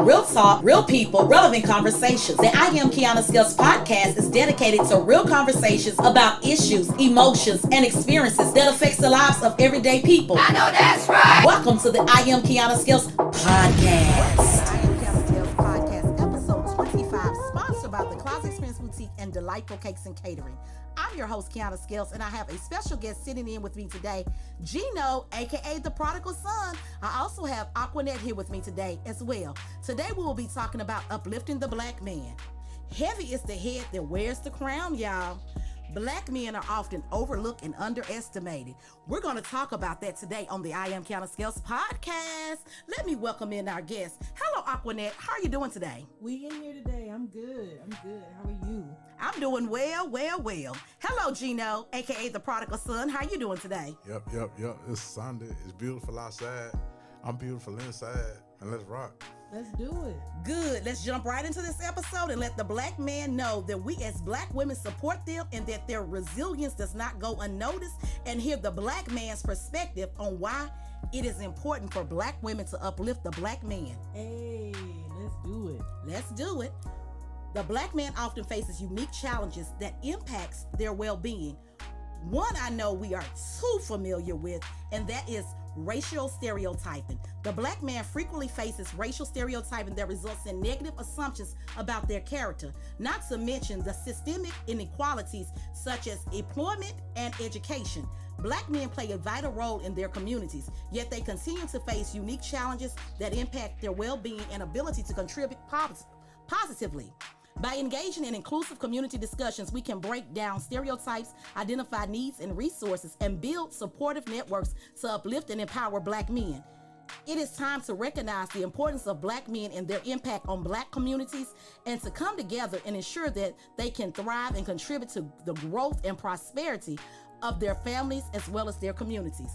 Real talk, real people, relevant conversations. The I Am Kiana Skills podcast is dedicated to real conversations about issues, emotions, and experiences that affects the lives of everyday people. I know that's right. Welcome to the I Am Kiana Skills podcast. I Am Kiana Skills podcast, episode 25, sponsored by the Closet Experience Boutique and Delightful Cakes and Catering. I'm your host, Kiana Skills, and I have a special guest sitting in with me today, Gino, aka the Prodigal Son. I also have Aquanet here with me today as well. Today we will be talking about uplifting the black man. Heavy is the head that wears the crown, y'all. Black men are often overlooked and underestimated. We're going to talk about that today on the I Am Kiana Skills podcast. Let me welcome in our guest. Hello, Aquanet. How are you doing today? We in here today. I'm good. How are you? I'm doing well. Hello, Gino, aka the Prodigal Son. How you doing today? Yep. It's Sunday. It's beautiful outside. I'm beautiful inside. And let's rock. Let's do it. Good. Let's jump right into this episode and let the black man know that we as black women support them and that their resilience does not go unnoticed, and hear the black man's perspective on why it is important for black women to uplift the black man. Hey, let's do it. The black man often faces unique challenges that impacts their well-being. One I know we are too familiar with, and that is racial stereotyping. The black man frequently faces racial stereotyping that results in negative assumptions about their character, not to mention the systemic inequalities such as employment and education. Black men play a vital role in their communities, yet they continue to face unique challenges that impact their well-being and ability to contribute positively. By engaging in inclusive community discussions, we can break down stereotypes, identify needs and resources, and build supportive networks to uplift and empower black men. It is time to recognize the importance of black men and their impact on black communities, and to come together and ensure that they can thrive and contribute to the growth and prosperity of their families as well as their communities.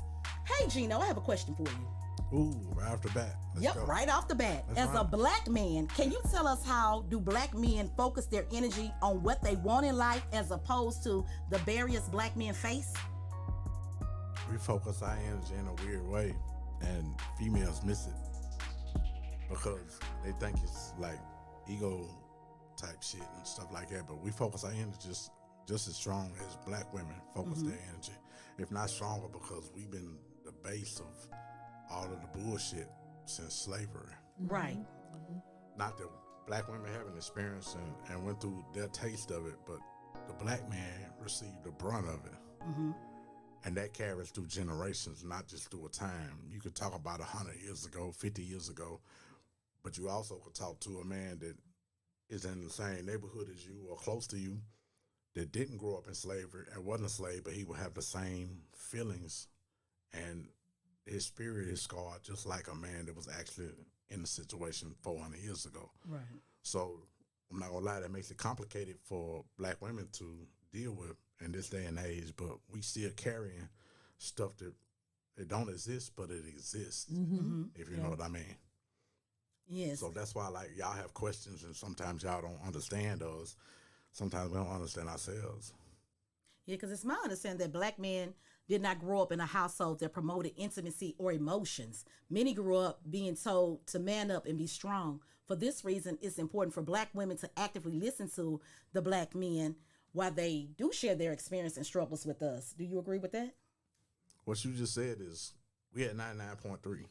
Hey, Gino, I have a question for you. Ooh, right off the bat. Let's go. Right off the bat. That's As right. a black man, can you tell us how do black men focus their energy on what they want in life as opposed to the barriers black men face? We focus our energy in a weird way, and females miss it because they think it's like ego type shit and stuff like that. But we focus our energy just as strong as black women focus their energy, if not stronger, because we've been the base of all of the bullshit since slavery. Right. Not that black women haven't experienced and went through their taste of it, but the black man received the brunt of it. And that carries through generations, not just through a time. You could talk about 100 years ago, 50 years ago, but you also could talk to a man that is in the same neighborhood as you or close to you that didn't grow up in slavery and wasn't a slave, but he would have the same feelings, and his spirit is scarred just like a man that was actually in the situation 400 years ago. Right. So I'm not gonna lie, that makes it complicated for black women to deal with in this day and age, but we still carrying stuff that it don't exist, but it exists, if you know what I mean. Yes. So that's why, like, y'all have questions, and sometimes y'all don't understand us. Sometimes we don't understand ourselves. Yeah, because it's my understanding that black men did not grow up in a household that promoted intimacy or emotions. Many grew up being told to man up and be strong. For this reason, it's important for black women to actively listen to the black men while they do share their experience and struggles with us. Do you agree with that? What you just said is we had 99.3.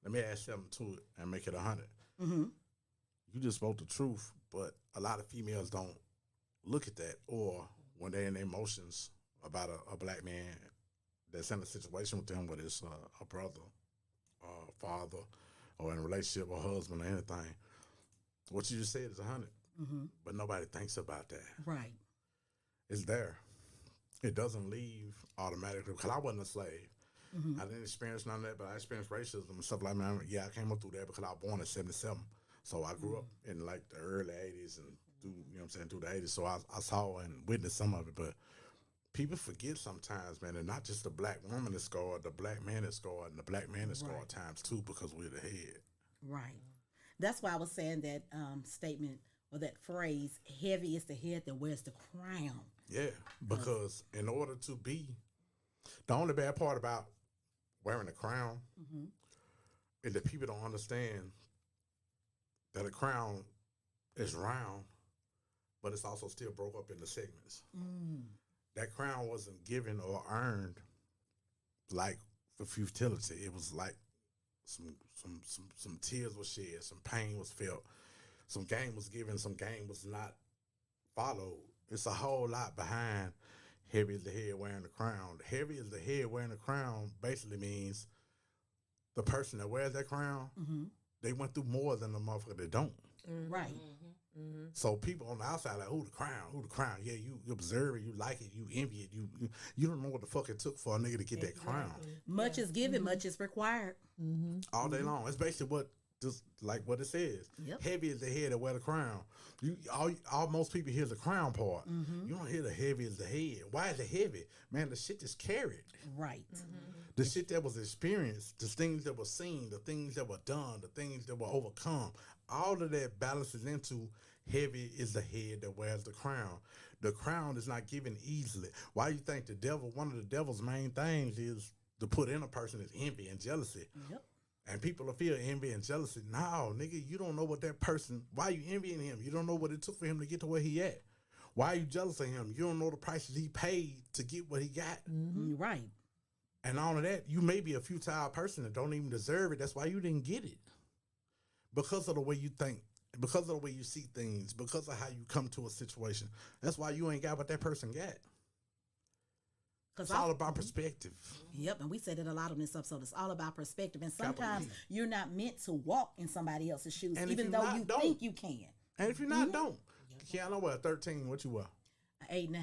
Let me add something to it and make it 100. You just spoke the truth, but a lot of females don't look at that, or when they're in their emotions about a black man that's in a situation with them, whether it's a brother, father, or in a relationship, or husband, or anything. What you just said is 100, but nobody thinks about that. Right. It's there. It doesn't leave automatically, because I wasn't a slave. I didn't experience none of that, but I experienced racism and stuff like that. Yeah, I came up through that because I was born in 77. So I grew up in like the early 80s and through, you know what I'm saying, through the 80s. So I saw and witnessed some of it, but people forget sometimes, man, that not just the black woman is scarred, the black man is scarred, and the black man is scarred times two, because we're the head. Right. That's why I was saying that statement, or that phrase, heavy is the head that wears the crown. Yeah, because in order to be, the only bad part about wearing a crown is that people don't understand that a crown is round, but it's also still broke up into segments. That crown wasn't given or earned like for futility. It was like some tears were shed, some pain was felt, some game was given, some game was not followed. It's a whole lot behind heavy is the head wearing the crown. Heavy is the head wearing the crown basically means the person that wears that crown, they went through more than the motherfucker that don't. Right. So people on the outside like, who the crown? Yeah, you observe it, you like it, you envy it, you don't know what the fuck it took for a nigga to get that crown. Much is given, much is required. All day long. It's basically what just like what it says. Yep. Heavy is the head that wear the crown. Most people hear the crown part. You don't hear the heavy is the head. Why is it heavy? Man, the shit is carried. Right. The shit that was experienced, the things that were seen, the things that were done, the things that were overcome, all of that balances into heavy is the head that wears the crown. The crown is not given easily. Why you think the devil, one of the devil's main things is to put in a person is envy and jealousy. Yep. And people will feel envy and jealousy. No, nigga, you don't know what that person, why you envying him? You don't know what it took for him to get to where he at. Why are you jealous of him? You don't know the prices he paid to get what he got. Right. And all of that, you may be a futile person that don't even deserve it. That's why you didn't get it. Because of the way you think, because of the way you see things, because of how you come to a situation. That's why you ain't got what that person got. It's all about perspective. Yep, and we said it a lot on this episode. It's all about perspective. And sometimes you're not meant to walk in somebody else's shoes, and even though you think you can. And if you're not, don't. Kiana, what, 13, what you were? 8.5.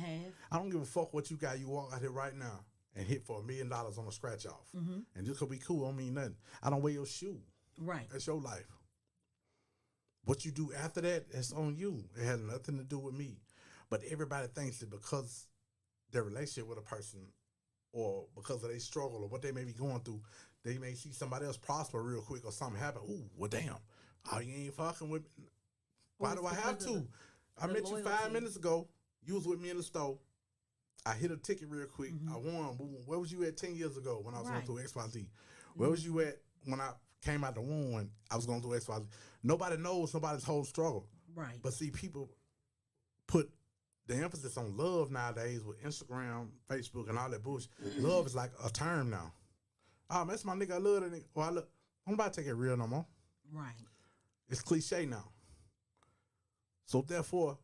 I don't give a fuck what you got. You walk out here right now and hit for $1 million on a scratch off. And this could be cool. I don't mean nothing. I don't wear your shoe. Right. That's your life. What you do after that, that's on you. It has nothing to do with me. But everybody thinks that because their relationship with a person or because of their struggle or what they may be going through, they may see somebody else prosper real quick or something happen. Ooh, well, damn. Oh, you ain't fucking with me. Why do I have to? I met you 5 minutes ago. You was with me in the store. I hit a ticket real quick. I won. Boom. Where was you at 10 years ago when I was going through XYZ? Where was you at when I came out the womb when I was going through XYZ? Nobody knows somebody's whole struggle. Right. But see, people put the emphasis on love nowadays with Instagram, Facebook, and all that bullshit. Love is like a term now. Oh, man, that's my nigga. I love that nigga. Or I look. I'm about to take it real no more. Right. It's cliche now. So therefore,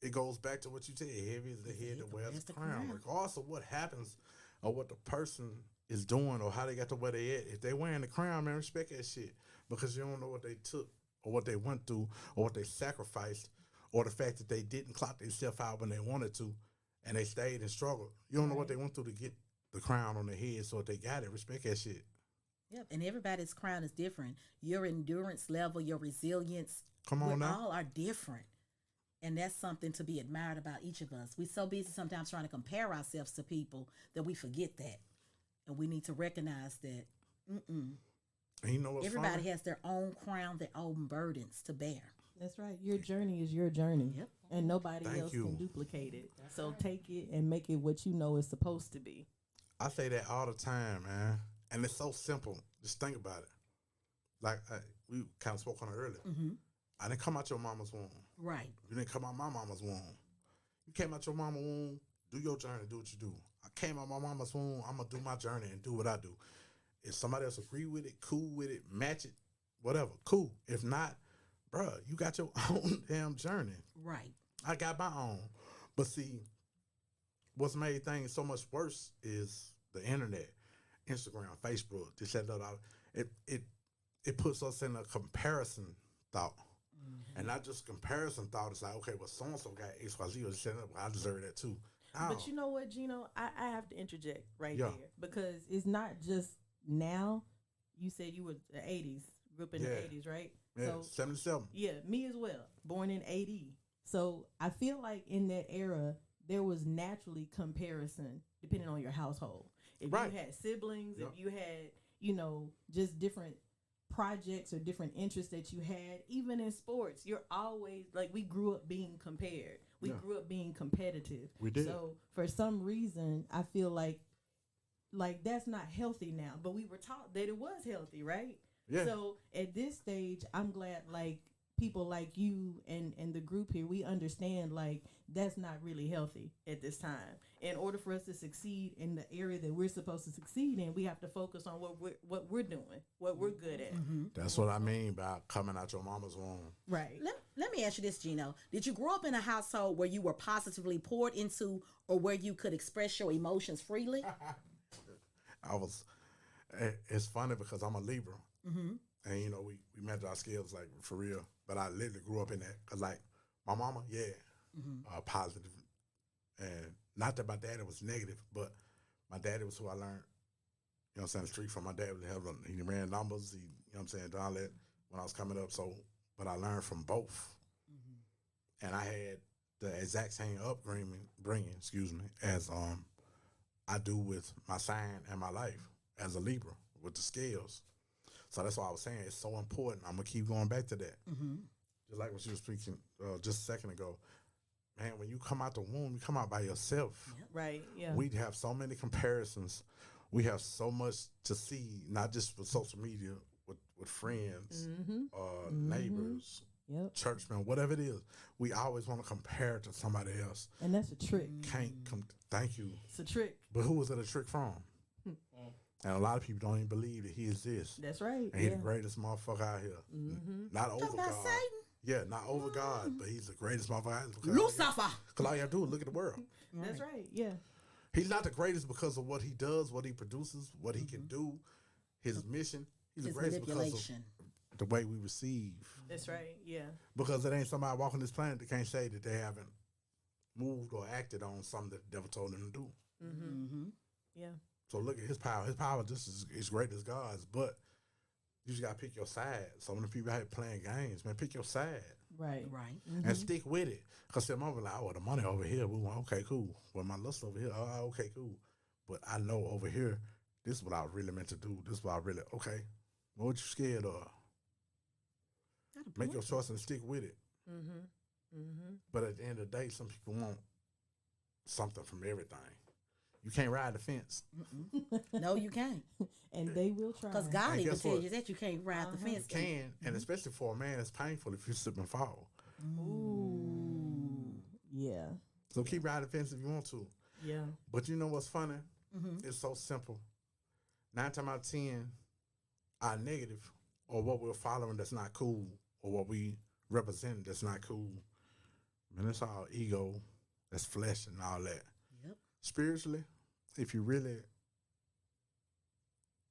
it goes back to what you said. Heavy is the head that wears the crown. Regardless of what happens or what the person is doing or how they got to where they at. If they wearing the crown, man, respect that shit. Because you don't know what they took or what they went through or what they sacrificed or the fact that they didn't clock themselves out when they wanted to and they stayed and struggled. You don't know what they went through to get the crown on their head. So if they got it, respect that shit. Yep, and everybody's crown is different. Your endurance level, your resilience, Come on now. all are different. And that's something to be admired about each of us. We're so busy sometimes trying to compare ourselves to people that we forget that. And we need to recognize that And you know what's everybody funny? has their own crown, their own burdens to bear. That's right. Your journey is your journey. Yep. And nobody Thank else you. can duplicate it. So take it and make it what you know it's supposed to be. I say that all the time, man. And it's so simple. Just think about it. Like, we kind of spoke on it earlier. I didn't come out your mama's womb. Right. You didn't come out my mama's womb. You came out your mama's womb, do your journey, do what you do. I came out my mama's womb, I'm going to do my journey and do what I do. If somebody else agree with it, cool with it, match it, whatever, cool. If not, bruh, you got your own damn journey. Right. I got my own. But see, what's made things so much worse is the internet, Instagram, Facebook, this, that, that. It puts us in a comparison thought. And not just comparison thought. It's like, okay, well, so-and-so got XYZ or set up. I deserve that too. But you know what, Gino? I have to interject right Yeah. there. Because it's not just now. You said you were the 80s, grew up in the 80s, right? Yeah, So 77. yeah, me as well. Born in 80. So I feel like in that era, there was naturally comparison depending on your household. If Right. you had siblings, Yep. if you had, just different projects or different interests that you had, even in sports, you're always like, we grew up being compared. We grew up being competitive. We did. So for some reason, I feel like that's not healthy now. But we were taught that it was healthy, right? Yeah. So at this stage, I'm glad like people like you and the group here, we understand like that's not really healthy at this time. In order for us to succeed in the area that we're supposed to succeed in, we have to focus on what we're doing, what we're good at. That's what I mean by coming out your mama's womb. Right. Let me ask you this, Gino. Did you grow up in a household where you were positively poured into or where you could express your emotions freely? It's funny because I'm a Libra. And, you know, we measure our skills, like, for real. But I literally grew up in that. Because, like, my mama, positive. And not that my daddy was negative, but my daddy was who I learned, you know what I'm saying, the street from. My dad he ran numbers, you know what I'm saying, all that when I was coming up. So, but I learned from both. And I had the exact same upbringing, as I do with my sign and my life as a Libra with the scales. So that's why I was saying it's so important. I'm going to keep going back to that. Just like what you were speaking just a second ago. Man, when you come out the womb, you come out by yourself. Right. Yeah. We have so many comparisons. We have so much to see, not just with social media, with friends, neighbors, churchmen, whatever it is. We always want to compare it to somebody else. And that's a trick. Thank you. It's a trick. But who was it a trick from? And a lot of people don't even believe that he exists. That's right. And he's the greatest motherfucker out here. Not over God. Satan? Yeah, not over God, but he's the greatest motherfucker out here. Lucifer. Because all you have to do is look at the world. That's right. Yeah. He's not the greatest because of what he does, what he produces, what he can do, his mission. He's the greatest because of the way we receive. That's right. Yeah. Because it ain't somebody walking this planet that can't say that they haven't moved or acted on something that the devil told them to do. Yeah. So look at his power. His power just is great as God's, but you just got to pick your side. So when the people out here playing games, man, pick your side. Right. And stick with it. Because some of them like, oh, the money over here. We want, okay, cool. Well, my lust over here, okay, cool. But I know over here, this is what I really meant to do. This is what I really, okay. What you scared of? Make your choice and stick with it. But at the end of the day, some people want something from everything. You can't ride the fence. No, you can't. And they will try. Because God And even guess tells what? you that you can't ride the fence. You can, and especially for a man, it's painful if you slip and fall. Ooh. Yeah. So keep riding the fence if you want to. Yeah. But you know what's funny? It's so simple. 9 times out of 10, our negative or what we're following that's not cool or what we represent that's not cool, man, it's all ego, that's flesh and all that. Spiritually, if you really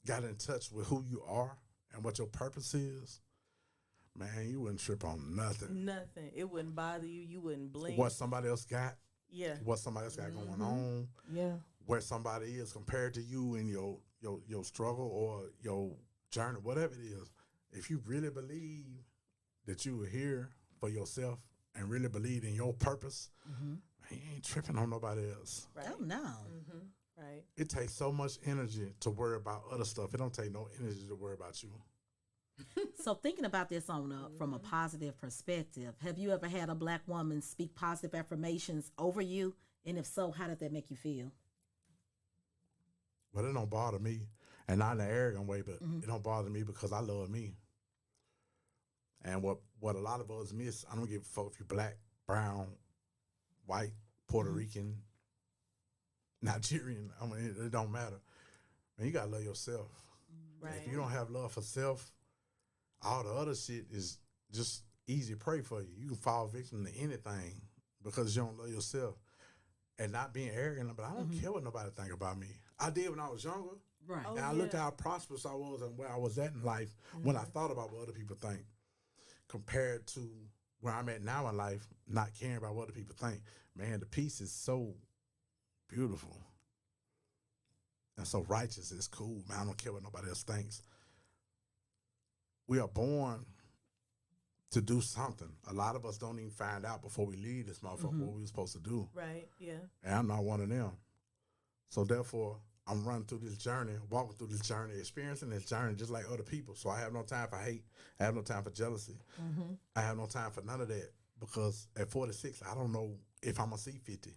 got in touch with who you are and what your purpose is, man, you wouldn't trip on nothing. Nothing. It wouldn't bother you. You wouldn't blink. What somebody else got. Yeah. What somebody else got going on. Yeah. Where somebody is compared to you in your struggle or your journey, whatever it is. If you really believe that you were here for yourself and really believe in your purpose, man, you ain't tripping on nobody else. Right. Oh, no. Right. It takes so much energy to worry about other stuff. It don't take no energy to worry about you. So thinking about this from a positive perspective, have you ever had a Black woman speak positive affirmations over you? And if so, how did that make you feel? But it don't bother me. And not in an arrogant way, but it don't bother me because I love me. And what a lot of us miss, I don't give a fuck if you're black, brown, white, Puerto Rican, Nigerian. I mean, it don't matter. Man, you gotta love yourself. Right. If you don't have love for self, all the other shit is just easy prey for you. You can fall victim to anything because you don't love yourself. And not being arrogant, but I don't care what nobody think about me. I did when I was younger. Right. Oh, And I looked at how prosperous I was and where I was at in life when I thought about what other people think compared to where I'm at now in life, not caring about what other people think. Man, the peace is so beautiful and so righteous. It's cool, man. I don't care what nobody else thinks. We are born to do something. A lot of us don't even find out before we leave this motherfucker what we were supposed to do. Right. Yeah. And I'm not one of them. So therefore, I'm running through this journey, walking through this journey, experiencing this journey just like other people. So I have no time for hate. I have no time for jealousy. I have no time for none of that because at 46, I don't know if I'm going to see 50.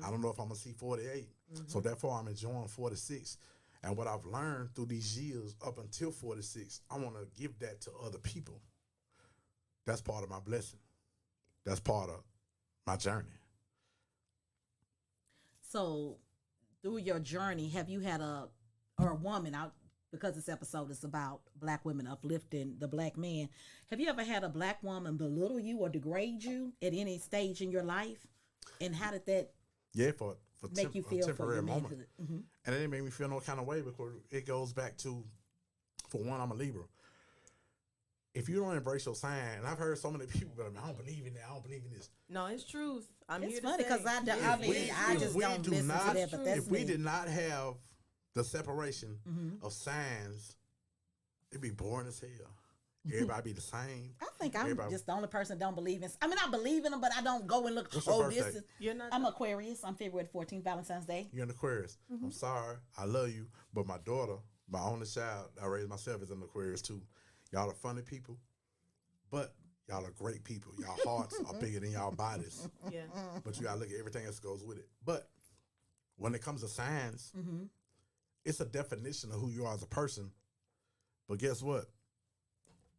I don't know if I'm going to see 48. So therefore, I'm enjoying 46. And what I've learned through these years up until 46, I want to give that to other people. That's part of my blessing. That's part of my journey. So, through your journey, have you had a woman out, because this episode is about Black women uplifting the Black man, have you ever had a Black woman belittle you or degrade you at any stage in your life? And how did that for make you feel a temporary for your moment? manhood? Mm-hmm. And it didn't make me feel no kind of way because it goes back to, for one, I'm a Libra. If you don't embrace your sign, and I've heard so many people be like, I don't believe in that, I don't believe in this. No, it's truth. It's funny because I just don't listen to that, but that's if we did not have the separation of signs, it'd be boring as hell. Everybody be the same. I think I'm just the only person that don't believe in. I mean, I believe in them, but I don't go and look. What's your birthday? This is. You're not. I'm Aquarius. I'm February 14th, Valentine's Day. You're an Aquarius. I'm sorry. I love you. But my daughter, my only child, I raised myself as an Aquarius too. Y'all are funny people, but y'all are great people. Y'all hearts are bigger than y'all bodies. Yeah. But you gotta look at everything else that goes with it. But when it comes to signs, it's a definition of who you are as a person. But guess what?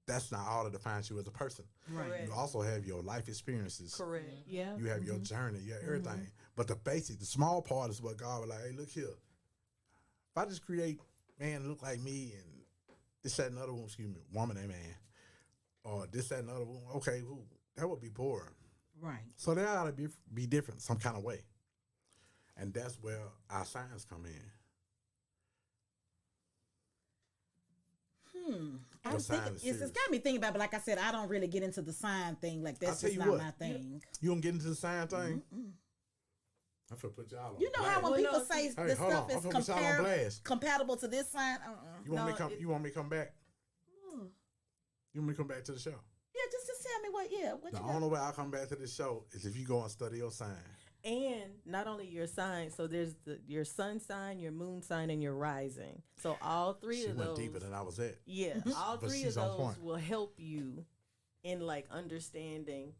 That's not all that defines you as a person. Right. You also have your life experiences. Correct. Yeah. You have your journey, you have everything. But the basic, the small part is what God was like, hey, look here. If I just create man look like me and this, that, and another one, woman and man, or this, that, and another one, okay, well, that would be boring. Right. So they ought to be different some kind of way. And that's where our signs come in. I was thinking, it's got me thinking about it, but like I said, I don't really get into the sign thing. Like, that's just not my thing. You don't get into the sign thing? I'm going to put y'all on You know blast. how when people say this stuff is compatible to this sign? You want me to come back? You want me to come back to the show? Yeah, just tell me what The only way I'll come back to the show is if you go and study your sign. And not only your sign, so there's your sun sign, your moon sign, and your rising. So all three of those. She went deeper than I was at. Yeah, all three of those will help you in like understanding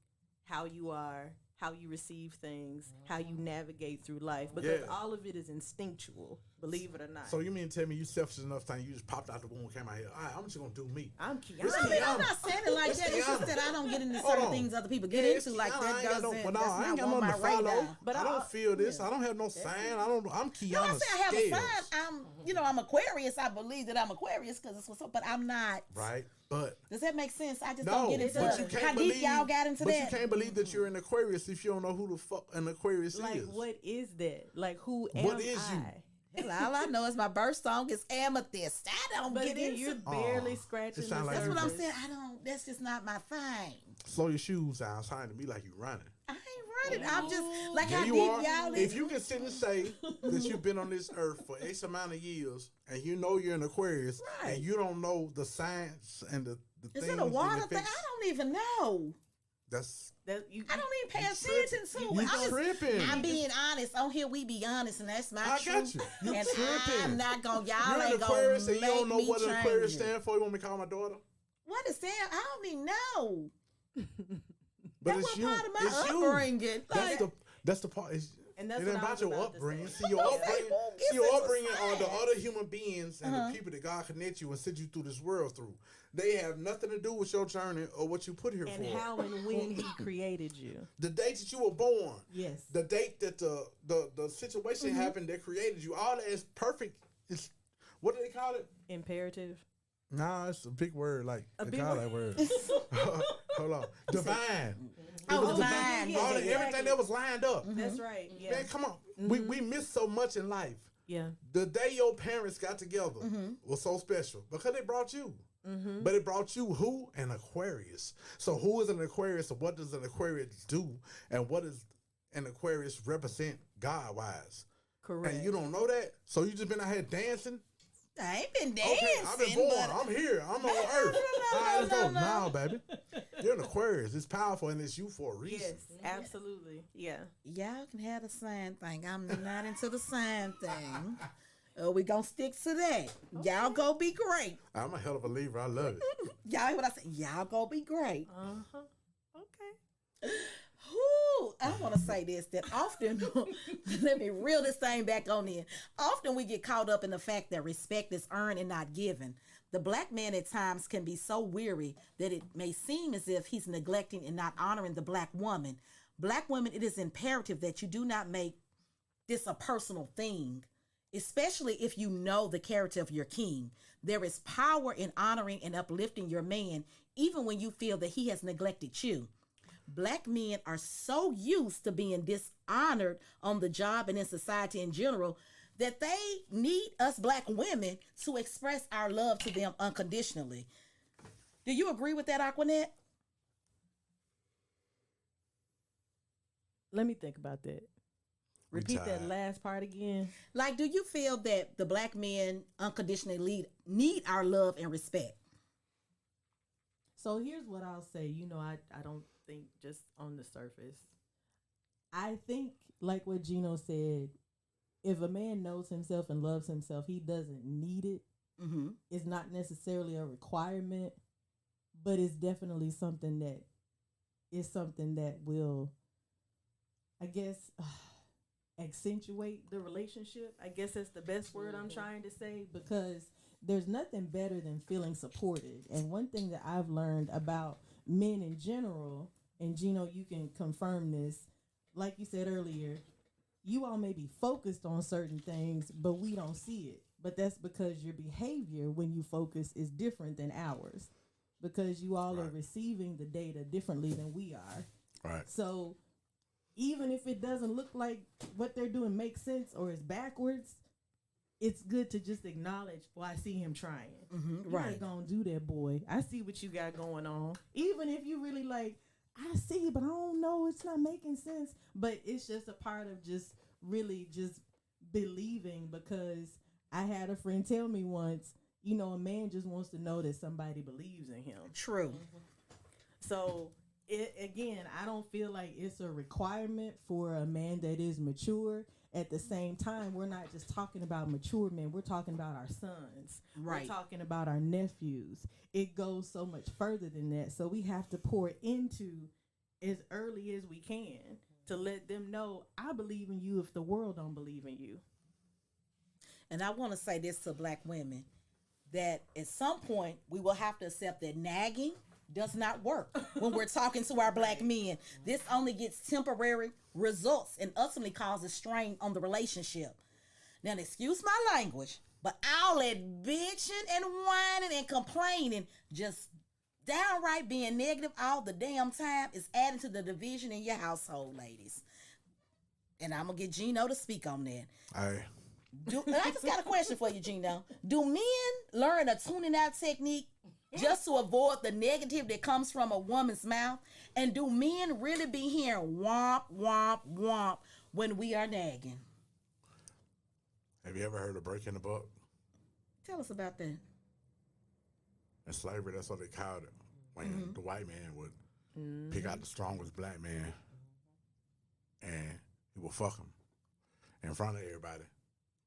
how you are, how you receive things, how you navigate through life, because all of it is instinctual, believe it or not. So you mean to tell me you selfish enough time you just popped out the womb and came out here, all right, I'm just going to do me. I'm not saying it like that. It's just that I don't get into certain things other people get into like that. That's not on my radar. But I don't feel this. I don't have no sign. I'm Kiana. No, I say I have a sign. I'm Aquarius. I believe that I'm Aquarius because it's what's up, but I'm not. Right. But does that make sense? I just don't get into how deep y'all got into that. But you can't believe that you're an Aquarius if you don't know who the fuck an Aquarius is. Like, what is that? Like, who am What is I? you? Hell, all I know is my birth song is Amethyst. I don't get into. You're barely scratching the surface. That's what I'm saying. That's just not my thing. Slow your shoes down. Sounding to me like you running. I ain't running. I'm just like how deep y'all is. If you can sit and say that you've been on this earth for X amount of years and you know you're an Aquarius and you don't know the science and the things. Is it a water thing? I don't even know. I don't even pay attention to it. I'm being honest. On here, we be honest, and that's my truth. I got you. You and tripping. I'm not going to, y'all You're ain't an Aquarius going to and you don't know make what me an Aquarius stands for. You want me to call my daughter? What is that? I don't even know. But it's you. Part of my upbringing. That's the part. And that's it ain't about your upbringing. See, your upbringing are the other human beings and the people that God connect you and sent you through this world through. They have nothing to do with your journey or what you put here for. And how and when He created you. The date that you were born. Yes. The date that the situation happened that created you. All that is perfect. It's, what do they call it? Imperative. Nah, it's a big word. Like they call that word. Hold on. Divine. Divine. Everything that was lined up. That's right. Yeah. Man, come on. We miss so much in life. Yeah. The day your parents got together was so special because they brought you. But it brought you who? An Aquarius. So who is an Aquarius? And what does an Aquarius do? And what does an Aquarius represent God-wise? Correct. And you don't know that? So you just been out here dancing? I ain't been dancing. Okay, I've been born. I'm here. I'm on Earth. All right, let's go. Now, baby. You're an Aquarius. It's powerful and it's you for a reason. Yes, absolutely. Yeah. Y'all can have the sign thing. I'm not into the sign thing. We gonna stick to that. Okay. Y'all go be great. I'm a hell of a believer. I love it. Y'all hear what I say? Y'all go be great. Okay. Whew, I want to say this, that often, let me reel this thing back on in. Often we get caught up in the fact that respect is earned and not given. The black man at times can be so weary that it may seem as if he's neglecting and not honoring the black woman. Black women, it is imperative that you do not make this a personal thing, especially if you know the character of your king. There is power in honoring and uplifting your man, even when you feel that he has neglected you. Black men are so used to being dishonored on the job and in society in general that they need us black women to express our love to them unconditionally. Do you agree with that, Aquanette? Let me think about that. Repeat that last part again. Like, do you feel that the black men unconditionally need our love and respect? So here's what I'll say. You know, I don't think just on the surface. I think, like what Gino said, if a man knows himself and loves himself, he doesn't need it. Mm-hmm. It's not necessarily a requirement, but it's definitely something that will, I guess, accentuate the relationship. I guess that's the best word I'm trying to say, because there's nothing better than feeling supported. And one thing that I've learned about men in general, and Gino, you can confirm this, like you said earlier, you all may be focused on certain things, but we don't see it. But that's because your behavior when you focus is different than ours, because you all are receiving the data differently than we are. Right. So even if it doesn't look like what they're doing makes sense or is backwards, it's good to just acknowledge, well, I see him trying. Mm-hmm. You Right. ain't gonna do that, boy. I see what you got going on. Even if you really like, I see, but I don't know, it's not making sense. But it's just a part of just really just believing, because I had a friend tell me once, you know, a man just wants to know that somebody believes in him. True. So again, I don't feel like it's a requirement for a man that is mature. At the same time, we're not just talking about mature men. We're talking about our sons. Right. We're talking about our nephews. It goes so much further than that. So we have to pour into as early as we can to let them know, I believe in you if the world don't believe in you. And I want to say this to black women, that at some point we will have to accept that nagging does not work when we're talking to our black men. This only gets temporary results and ultimately causes strain on the relationship. Now, excuse my language, but all that bitching and whining and complaining, just downright being negative all the damn time, is adding to the division in your household, ladies. And I'm going to get Gino to speak on that. I I just got a question for you, Gino. Do men learn a tuning out technique just to avoid the negative that comes from a woman's mouth? And do men really be hearing womp, womp, womp when we are nagging? Have you ever heard of breaking the buck? Tell us about that. In slavery, that's what they called it. When the white man would pick out the strongest black man and he would fuck him in front of everybody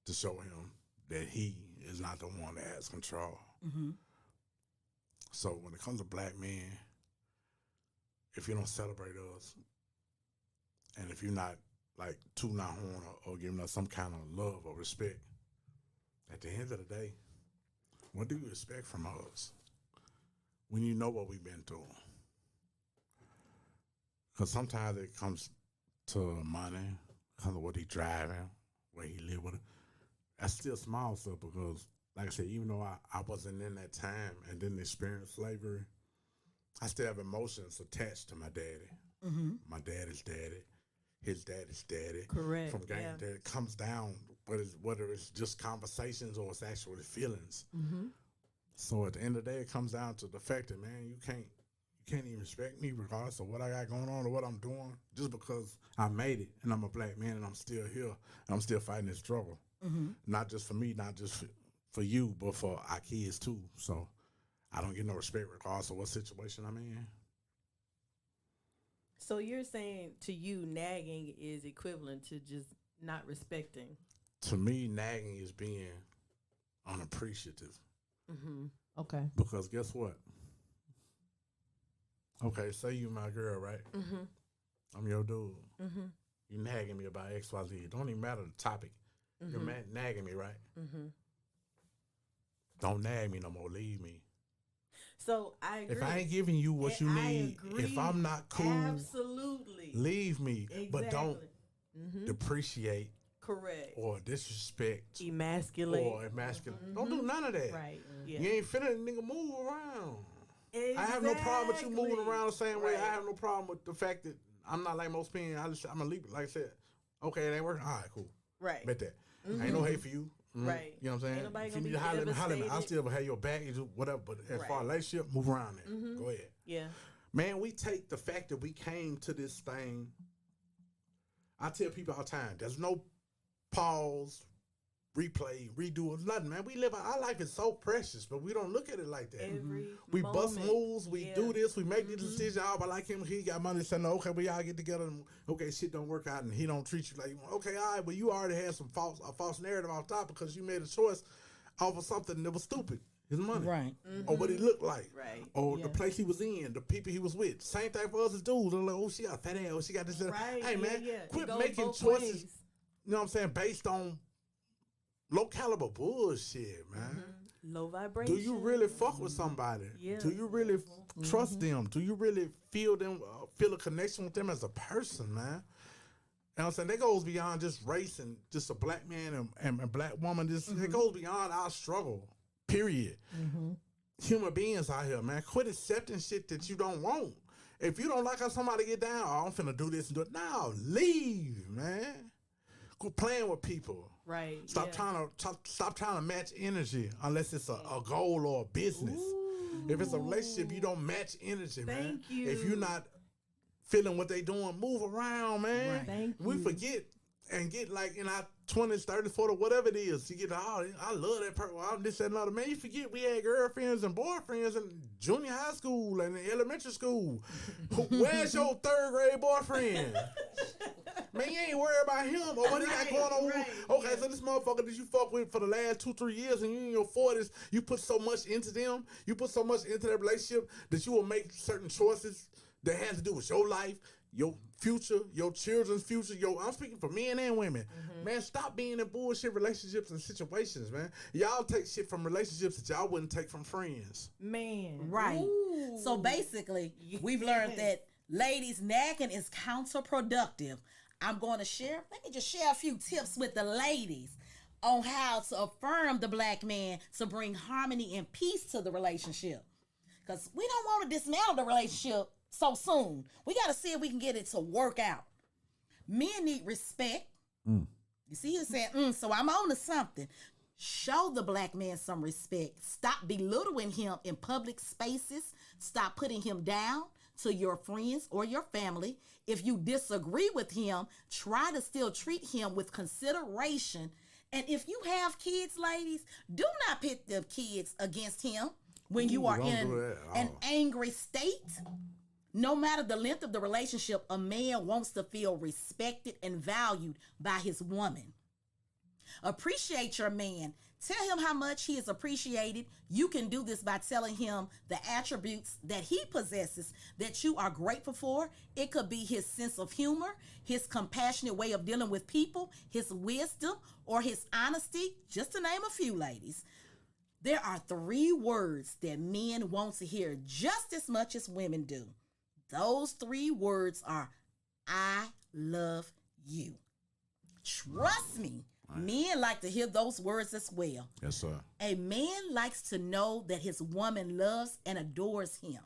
to show him that he is not the one that has control. Mm-hmm. So when it comes to black men, if you don't celebrate us, and if you're not like tooting our horn or giving us some kind of love or respect, at the end of the day, what do you expect from us when you know what we've been through? Because sometimes it comes to money, comes to what he driving, where he live with it. That's still small stuff, because like I said, even though I wasn't in that time and didn't experience slavery, I still have emotions attached to my daddy. Mm-hmm. My daddy's daddy, his daddy's daddy. Correct. From game that it comes down, whether it's just conversations or it's actually feelings. Mm-hmm. So at the end of the day, it comes down to the fact that, man, you can't even respect me regardless of what I got going on or what I'm doing, just because I made it and I'm a black man and I'm still here and I'm still fighting this struggle. Mm-hmm. Not just for me, not just for you, but for our kids too. So I don't get no respect regardless of what situation I'm in. So you're saying to you, nagging is equivalent to just not respecting? To me, nagging is being unappreciative. Mm-hmm. Okay. Because guess what? Okay, say you my girl, right? Mm-hmm. I'm your dude. You nagging me about XYZ. It don't even matter the topic. You're nagging me, right? Don't nag me no more. Leave me. So I agree. If I ain't giving you what you need, if I'm not cool, absolutely, leave me. Exactly. But don't depreciate, correct, or disrespect, emasculate. Don't do none of that. Right. Yeah. You ain't finna nigga move around. Exactly. I have no problem with you moving around the same way. I have no problem with the fact that I'm not like most men. I'm gonna leave it. Like I said, okay, it ain't working. All right, cool. Right. Bet that. Ain't no hate for you. Right. You know what I'm saying? Ain't nobody If you gonna need be to holler at me, devastated. I'll still have your back, whatever. But as far as relationship, move around there. Go ahead. Yeah. Man, we take the fact that we came to this thing. I tell people all the time, there's no pause, replay, redo, nothing, man. We live, our life is so precious, but we don't look at it like that. We bust moves, we do this, we make the decision. Oh, but like him, he got money, saying, okay, we all get together, and okay, shit don't work out, and he don't treat you like you want. Okay, all right, but you already had some false narrative on top because you made a choice off of something that was stupid. His money. Right. Or what he looked like. Right. Or the place he was in, the people he was with. Same thing for us as dudes. They're like, oh, she got a fat ass, oh, she got this. Right. Hey, man, quit It making goes choices, both ways. you know what I'm saying, based on low caliber bullshit, man. Low vibration. Do you really fuck with somebody? Yeah. Do you really trust them? Do you really feel them, feel a connection with them as a person, man? You know what I'm saying? That goes beyond just race and just a black man and a black woman. It goes beyond our struggle, period. Human beings out here, man. Quit accepting shit that you don't want. If you don't like how somebody get down, oh, I'm finna do this and do it. No, leave, man. Quit playing with people. Right. Stop trying to match energy unless it's a goal or a business. If it's a relationship, you don't match energy, man. Thank you. If you're not feeling what they doing, move around, man. Right. Thank We you. forget and get like in our 20s, 30s, 40s, whatever it is. You get, oh, I love that person. I'm this and another. Man, you forget we had girlfriends and boyfriends in junior high school and in elementary school. Where's your third grade boyfriend? Man, you ain't worried about him or what he got going on. Right, Okay, so this motherfucker that you fuck with for the last 2-3 years and you in your 40s, you put so much into them, you put so much into that relationship that you will make certain choices that has to do with your life, your future, your children's future. I'm speaking for men and women. Man, stop being in bullshit relationships and situations, man. Y'all take shit from relationships that y'all wouldn't take from friends. Man. Right. Ooh. So basically, we've learned that ladies, nagging is counterproductive. I'm going to let me just share a few tips with the ladies on how to affirm the black man to bring harmony and peace to the relationship. Because we don't want to dismantle the relationship so soon. We got to see if we can get it to work out. Men need respect. You see, he saying, so I'm on to something. Show the black man some respect. Stop belittling him in public spaces. Stop putting him down to your friends or your family. If you disagree with him, try to still treat him with consideration. And if you have kids, ladies, do not pit the kids against him when you are in an angry state. No matter the length of the relationship, a man wants to feel respected and valued by his woman. Appreciate your man. Tell him how much he is appreciated. You can do this by telling him the attributes that he possesses that you are grateful for. It could be his sense of humor, his compassionate way of dealing with people, his wisdom, or his honesty, just to name a few, ladies. There are 3 words that men want to hear just as much as women do. Those 3 words are, I love you. Trust me, men like to hear those words as well. Yes, sir. A man likes to know that his woman loves and adores him.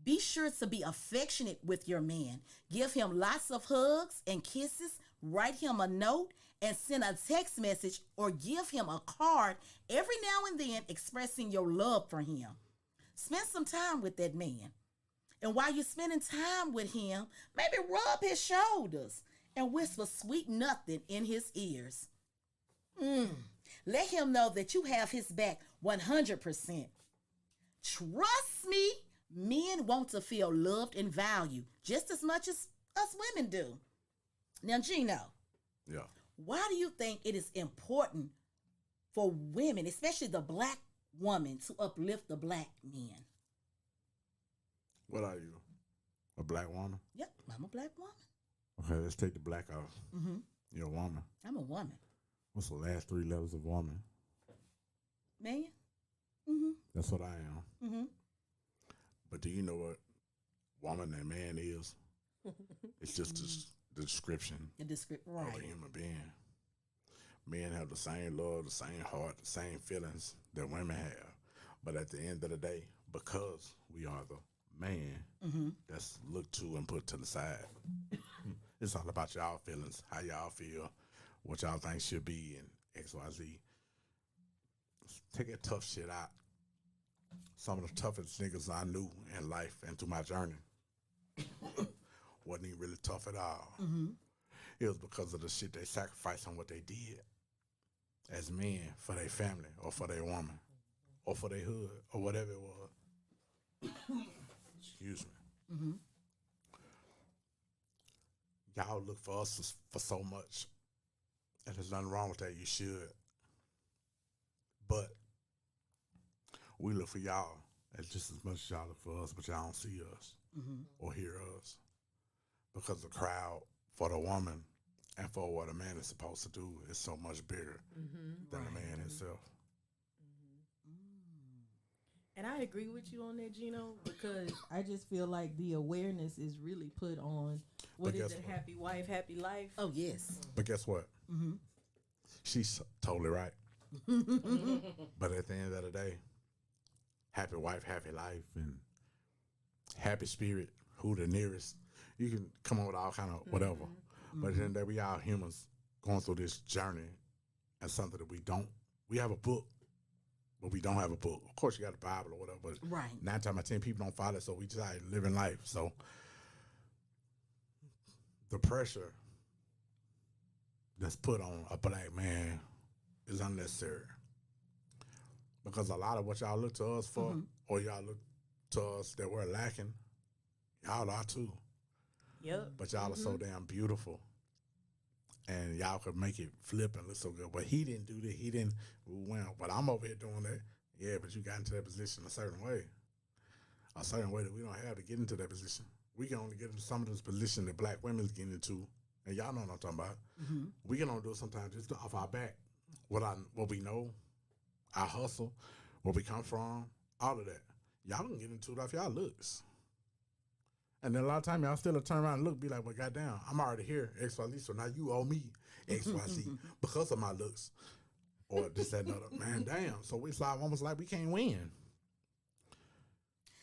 Be sure to be affectionate with your man. Give him lots of hugs and kisses. Write him a note and send a text message or give him a card every now and then expressing your love for him. Spend some time with that man. And while you're spending time with him, maybe rub his shoulders and whisper sweet nothing in his ears. Let him know that you have his back 100%. Trust me, men want to feel loved and valued just as much as us women do. Now, Gino, why do you think it is important for women, especially the black woman, to uplift the black men? What are you? A black woman? Yep. I'm a black woman. Okay, let's take the black off. Mm-hmm. You're a woman. I'm a woman. What's the last 3 letters of woman? Man. Mm-hmm. That's what I am. Mm-hmm. But do you know what woman and man is? It's just the description The description, of a right? human being. Men have the same love, the same heart, the same feelings that women have. But at the end of the day, because we are the man, Mm-hmm. that's looked to and put to the side. It's all about y'all feelings, how y'all feel, what y'all think should be, and X, Y, Z. Take that tough shit out. Some of the toughest niggas I knew in life and through my journey wasn't even really tough at all. Mm-hmm. It was because of the shit they sacrificed and what they did as men for their family or for their woman or for their hood or whatever it was. Excuse me. Mm-hmm. Y'all look for us for so much, and there's nothing wrong with that. You should. But we look for y'all as just as much as y'all look for us, but y'all don't see us Mm-hmm. or hear us. Because the crowd for the woman and for what a man is supposed to do is so much bigger than the man himself. And I agree with you on that, Gino, because I just feel like the awareness is really put on what But is guess it, what? happy wife, happy life. Oh yes. But guess what? Mm-hmm. She's totally right. But at the end of the day, happy wife, happy life, and happy spirit, who the nearest. You can come up with all kind of whatever. But at the end of the day, we all humans going through this journey and something that we don't. We have a book, but we don't have a book. Of course, you got the Bible or whatever, but Right. 9 times out of 10 people don't follow it, so we just out living life. So the pressure that's put on a black man is unnecessary. Because a lot of what y'all look to us for, or y'all look to us that we're lacking, y'all are too. Yep. But y'all are so damn beautiful. And y'all could make it flip and look so good. But he didn't do that. He didn't. Well, but I'm over here doing that. Yeah, but you got into that position a certain way. A certain way that we don't have to get into that position. We can only get into some of this position that black women's getting into. And y'all know what I'm talking about. Mm-hmm. We can only do it sometimes just off our back. What we know, our hustle, where we come from, all of that. Y'all can get into it off y'all looks. And then a lot of time y'all still turn around and look, be like, well, goddamn, I'm already here, XYZ, so now you owe me XYZ because of my looks. Or this, that, and other. Man, damn. So it's like almost like we can't win.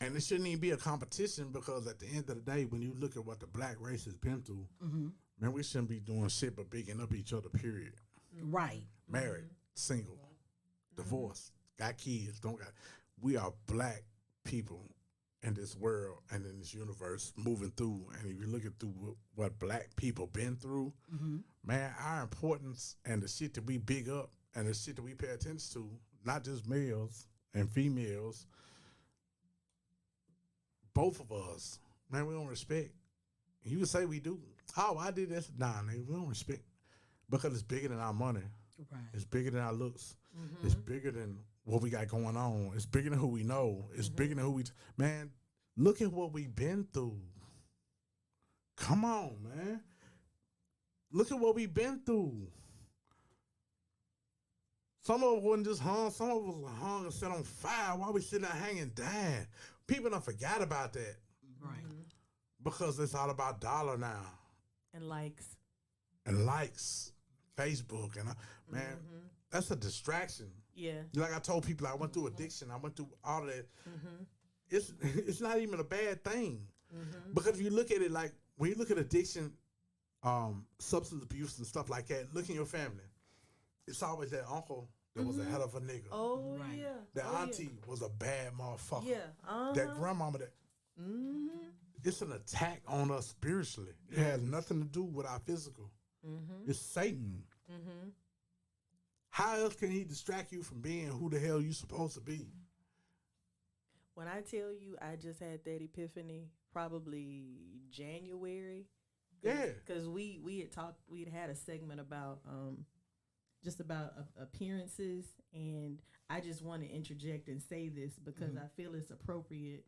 And it shouldn't even be a competition because at the end of the day, when you look at what the black race has been through, man, we shouldn't be doing shit but bigging up each other, period. Right. Married, single, divorced, got kids, don't got. We are black people in this world and in this universe moving through. And if you're looking through what black people been through, man, our importance and the shit that we big up and the shit that we pay attention to, not just males and females, both of us, man, we don't respect. You can say we do. Oh, I did this. Nah, nigga, we don't respect. Because it's bigger than our money. Right. It's bigger than our looks. It's bigger than what we got going on. It's bigger than who we know. It's bigger than who we... Man, look at what we've been through. Come on, man. Look at what we've been through. Some of us wasn't just hung. Some of us were hung and set on fire while we sitting there hanging dead. People don't forget about that. Right. Because it's all about dollar now. And likes. And likes. Facebook. And man, that's a distraction. Yeah. Like I told people, I went through addiction. I went through all of that. It's not even a bad thing. Because if you look at it like, when you look at addiction, substance abuse and stuff like that, look in your family. It's always that uncle that was a hell of a nigga. Oh, Right. yeah. That Oh, auntie was a bad motherfucker. Yeah. That grandmama that... It's an attack on us spiritually. It has nothing to do with our physical. It's Satan. How else can he distract you from being who the hell you supposed to be? When I tell you I just had that epiphany, probably January. Yeah. Because we had a segment about just about appearances, and I just want to interject and say this because I feel it's appropriate.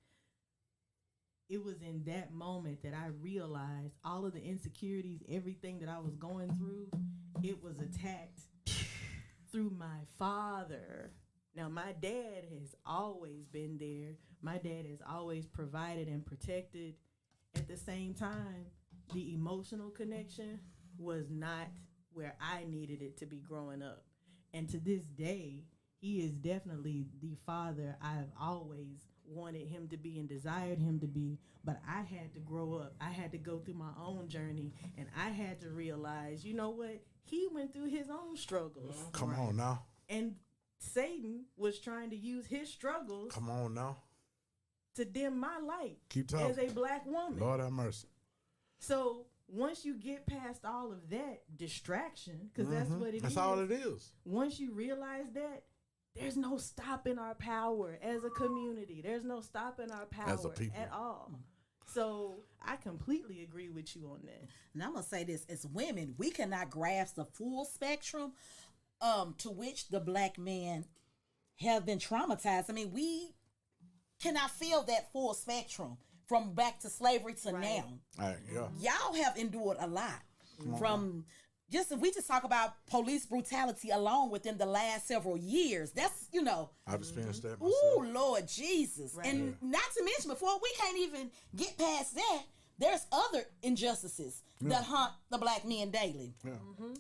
it was in that moment that I realized all of the insecurities, everything that I was going through, it was attacked through my father. Now, my dad has always been there. My dad has always provided and protected. At the same time, the emotional connection was not where I needed it to be growing up. And to this day, he is definitely the father I've always wanted him to be and desired him to be. But I had to grow up. I had to go through my own journey. And I had to realize, you know what? He went through his own struggles. Come on now. And Satan was trying to use his struggles Come on now. to dim my light Keep talking. as a black woman. Lord have mercy. So once you get past all of that distraction, because that's what it is. That's all it is. Once you realize that, there's no stopping our power as a community. There's no stopping our power As a people. at all. So I completely agree with you on that. And I'm gonna say this: as women, we cannot grasp the full spectrum to which the black men have been traumatized. I mean, we cannot feel that full spectrum from back to slavery to Right. now. All right, yeah. Y'all have endured a lot from just if we just talk about police brutality alone within the last several years. That's I've experienced that ooh, myself. Lord Jesus. Right. And not to mention, before we can't even get past that, there's other injustices that haunt the black men daily. Yeah.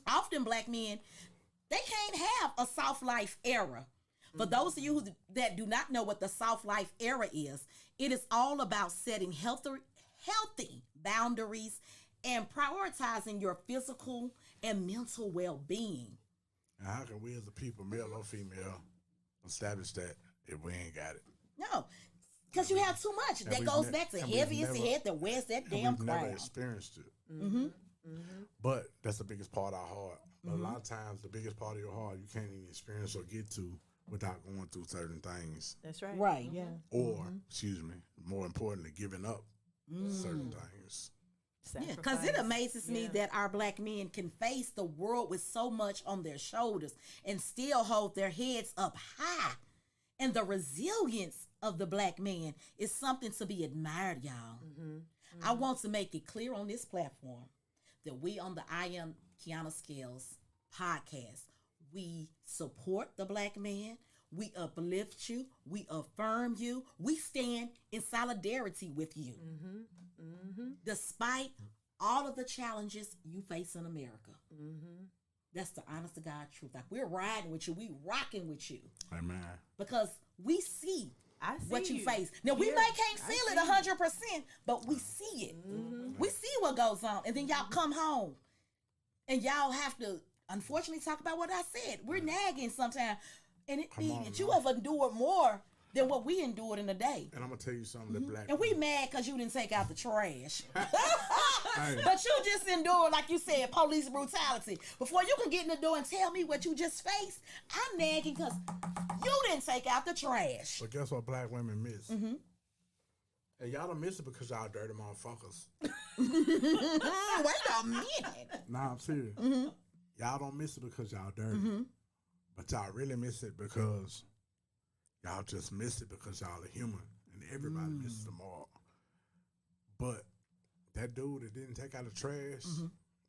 Often black men, they can't have a soft life era. For those of you that do not know what the soft life era is, it is all about setting healthy boundaries and prioritizing your physical and mental well-being. And how can we as a people, male or female, establish that if we ain't got it? No, because you have too much. And That we've goes ne- back to and we've heavy is the never- head that wears that And damn we've never crown. experienced it. Mm-hmm. But that's the biggest part of our heart. A lot of times, the biggest part of your heart you can't even experience or get to without going through certain things. That's right. Right. Yeah. Or, excuse me, more importantly, giving up certain things. Yeah, because it Sacrifice. amazes me Yeah. that our black men can face the world with so much on their shoulders and still hold their heads up high. And the resilience of the black man is something to be admired, y'all. I want to make it clear on this platform that we on the I Am Kiana Scales podcast, we support the black man. We uplift you. We affirm you. We stand in solidarity with you. Despite all of the challenges you face in America. That's the honest to God truth. Like, we're riding with you. We rocking with you. Amen. Because we see I see what you face. Now, we Yeah, may can't I feel see it 100%, but we see it. We see what goes on. And then y'all come home and y'all have to, unfortunately, talk about what I said. We're nagging sometimes. And it Come means on that you now. have endured more than what we endured in a day. And I'm going to tell you something, the black And we mad because you didn't take out the trash. Hey. But you just endured, like you said, police brutality. Before you can get in the door and tell me what you just faced, I'm nagging because you didn't take out the trash. But guess what black women miss? And y'all don't miss it because y'all dirty motherfuckers. Wait a minute. Nah, I'm serious. Y'all don't miss it because y'all dirty. But y'all really miss it because y'all just miss it because y'all are human. And everybody misses them all. But that dude that didn't take out the trash,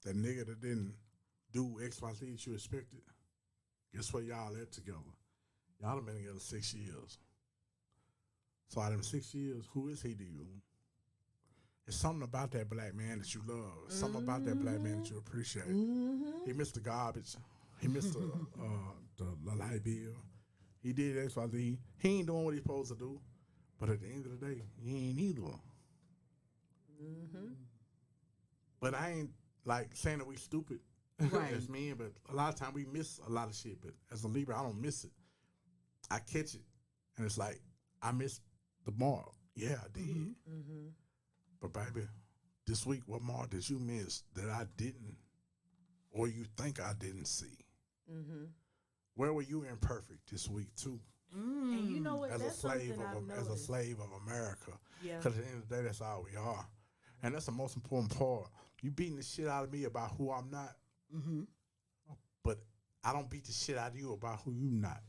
that nigga that didn't do X, Y, Z that you expected, guess where y'all at together? Y'all have been together 6 years. So out of them 6 years, who is he to you? It's something about that black man that you love. It's something about that black man that you appreciate. He missed the garbage. He missed the light bill. He did X, Y, Z. He ain't doing what he's supposed to do. But at the end of the day, he ain't either. But I ain't like saying that we stupid as men, but a lot of time we miss a lot of shit. But as a Libra, I don't miss it. I catch it. And it's like, I missed the mark. Yeah, I did. But baby, this week, what mark did you miss that I didn't, or you think I didn't see? Where were you imperfect this week too? And you know what? As a That's slave something I've of as a noticed. slave of America. Yeah. Because at the end of the day, that's all we are, and that's the most important part. You beating the shit out of me about who I'm not, but I don't beat the shit out of you about who you not,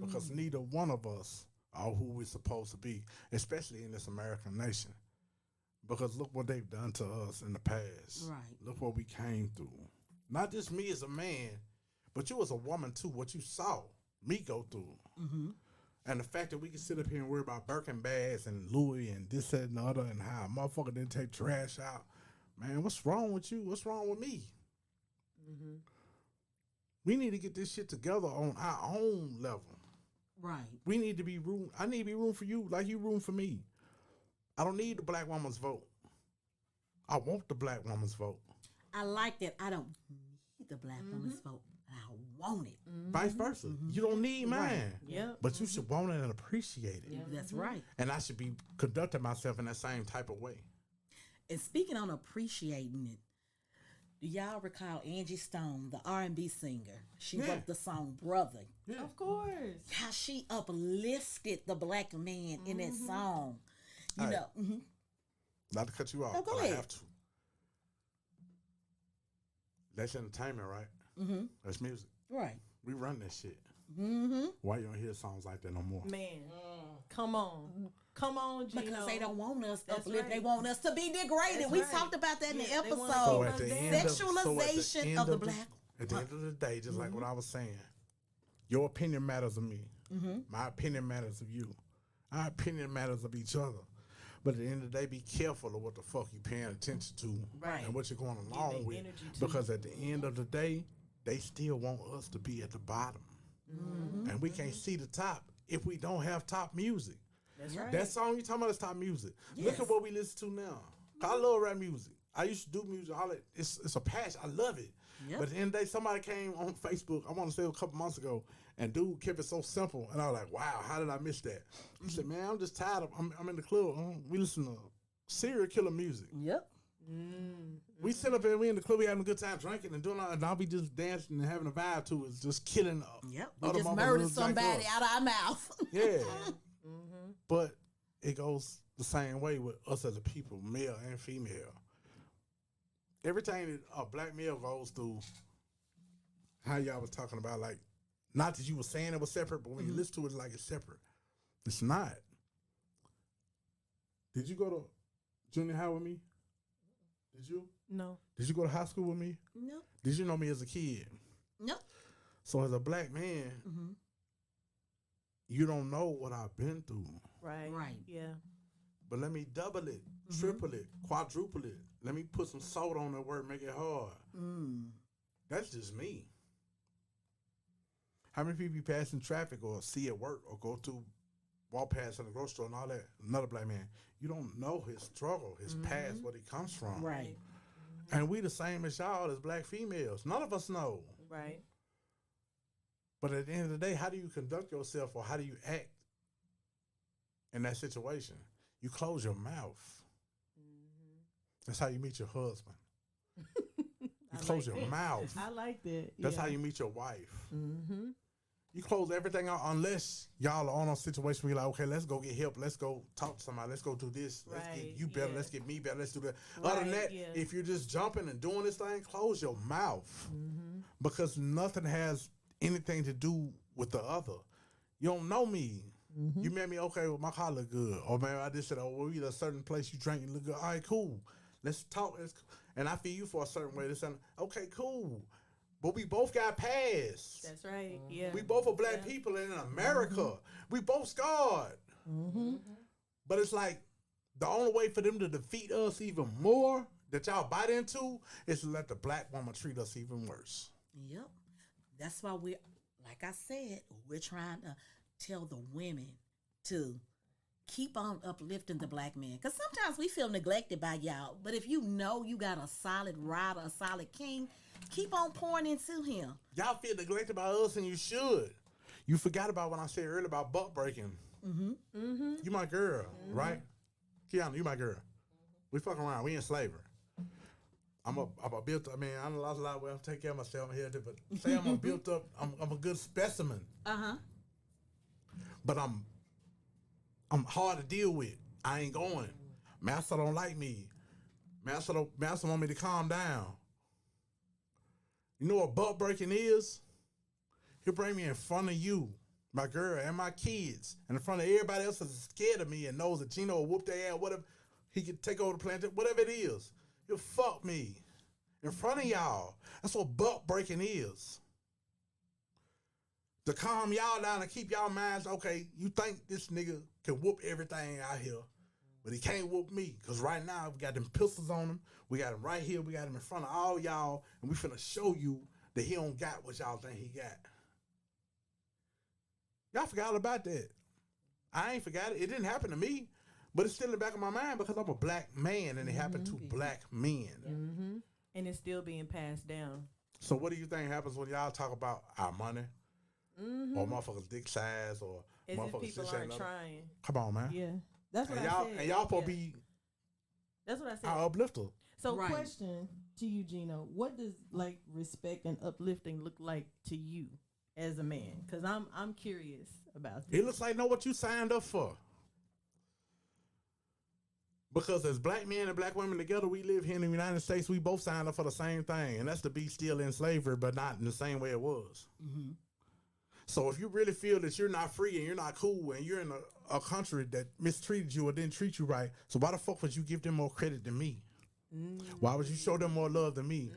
because neither one of us are who we're supposed to be, especially in this American nation. Because look what they've done to us in the past. Right. Look what we came through. Not just me as a man, but you as a woman too. What you saw me go through. Mm-hmm. And the fact that we can sit up here and worry about Birkin bags and Louis and this, that, and the other, and how a motherfucker didn't take trash out. Man, what's wrong with you? What's wrong with me? Mm-hmm. We need to get this shit together on our own level. Right. We need to be room. I need to be room for you like you room for me. I don't need the black woman's vote. I want the black woman's vote. I like that. I don't need the black woman's vote. I want it. Vice versa. You don't need mine. Right. Yep. But you should want it and appreciate it. That's right. And I should be conducting myself in that same type of way. And speaking on appreciating it, do y'all recall Angie Stone, the R&B singer? She Yeah. wrote the song "Brother." Yeah. Of course. How she uplifted the black man in that song. You Hey. know. Mm-hmm. Not to cut you off, No, go but ahead. I have to. That's entertainment, right? Mm-hmm. That's music. Right. We run this shit. Mm-hmm. Why you don't hear songs like that no more? Man, come on. Come on, Gino. Because they don't want us to That's uplift. right. They want us to be degraded. That's We right. talked about that in the Yeah, they want us episode. So at the end of, Sexualization of the black. At the end of the day, just like what I was saying, your opinion matters of me. My opinion matters of you. Our opinion matters of each other. But at the end of the day, be careful of what the fuck you paying attention to Right. and what you're going Give along they with. energy to. Because at the end of the day, they still want us to be at the bottom. And we can't see the top if we don't have top music. That's right. That song you talking about is top music. Look Yes. at what we listen to now. I love rap music. I used to do music. It's a passion. I love it. Yep. But at the end of the day, somebody came on Facebook, I want to say a couple months ago, and dude kept it so simple. And I was like, wow, how did I miss that? He said, man, I'm just tired of, I'm in the club. We listen to serial killer music. Yep. We sit up and we in the club, we having a good time drinking and doing all, and I'll be just dancing and having a vibe to it. It's just killing. Yep. We other just motherfuckers murdered just like somebody us. out of our mouth. Yeah. But it goes the same way with us as a people, male and female. Everything that a black male goes through, how y'all was talking about, like, not that you were saying it was separate, but when you listen to it, it's like it's separate. It's not. Did you go to junior high with me? Did you? No. Did you go to high school with me? Nope. Did you know me as a kid? Nope. So as a black man, you don't know what I've been through. Right. Right. Yeah. But let me double it, triple it, quadruple it. Let me put some salt on that word, make it hard. That's just me. How many people you pass in traffic or see at work or go to walk past in the grocery store and all that? Another black man. You don't know his struggle, his past, what he comes from. Right. And we the same as y'all as black females. None of us know. Right. But at the end of the day, how do you conduct yourself or how do you act in that situation? You close your mouth. That's how you meet your husband. You close your mouth. I like that. That's yeah. how you meet your wife. Mm-hmm. You close everything out unless y'all are on a situation where you're like, okay, let's go get help. Let's go talk to somebody. Let's go do this. Let's get Right, you better. yeah. Let's get me better. Let's do that. Other than Right, that, yeah. if you're just jumping and doing this thing, close your mouth. Because nothing has anything to do with the other. You don't know me. You met me, okay, well, my car look good. Or maybe I just said, oh, well, we at a certain place you drink and look good. All right, cool. Let's talk. And I feel you for a certain way. Okay, cool. But we both got past. That's right. Yeah. We both are black people in America. We both scarred. But it's like the only way for them to defeat us even more that y'all bite into is to let the black woman treat us even worse. Yep. That's why we're, like I said, we're trying to tell the women to keep on uplifting the black man. Because sometimes we feel neglected by y'all. But if you know you got a solid rider, a solid king, keep on pouring into him. Y'all feel neglected by us, and you should. You forgot about when I said earlier about butt breaking. You my girl, right? Kiana, you my girl. We fuck around. We in slavery. I'm a built up. I mean, I done lost a lot of weight. I take care of myself here, but say I'm a built up. I'm a good specimen. But I'm hard to deal with. I ain't going. Master don't like me. Master want me to calm down. You know what butt breaking is? He'll bring me in front of you, my girl, and my kids, and in front of everybody else that's scared of me and knows that Gino will whoop their ass, whatever. He can take over the plantation, whatever it is. He'll fuck me in front of y'all. That's what buck breaking is. To calm y'all down and keep y'all minds, okay, you think this nigga can whoop everything out here, but he can't whoop me. Because right now, we got them pistols on him. We got him right here. We got him in front of all y'all. And we finna show you that he don't got what y'all think he got. Y'all forgot about that. I ain't forgot it. It didn't happen to me. But it's still in the back of my mind because I'm a black man and it happened to black men. Mm-hmm. And it's still being passed down. So what do you think happens when y'all talk about our money? Or motherfuckers' dick size or as motherfuckers if people aren't trying. Come on, man. Yeah. That's what and I y'all, said. And y'all supposed to be that's what I said. our uplifter. So question to you, Gino. What does like respect and uplifting look like to you as a man? Because I'm curious about this. It looks like know what you signed up for. Because as black men and black women together, we live here in the United States, we both signed up for the same thing, and that's to be still in slavery, but not in the same way it was. Mm-hmm. So if you really feel that you're not free and you're not cool and you're in a country that mistreated you or didn't treat you right, so why the fuck would you give them more credit than me? Why would you show them more love than me?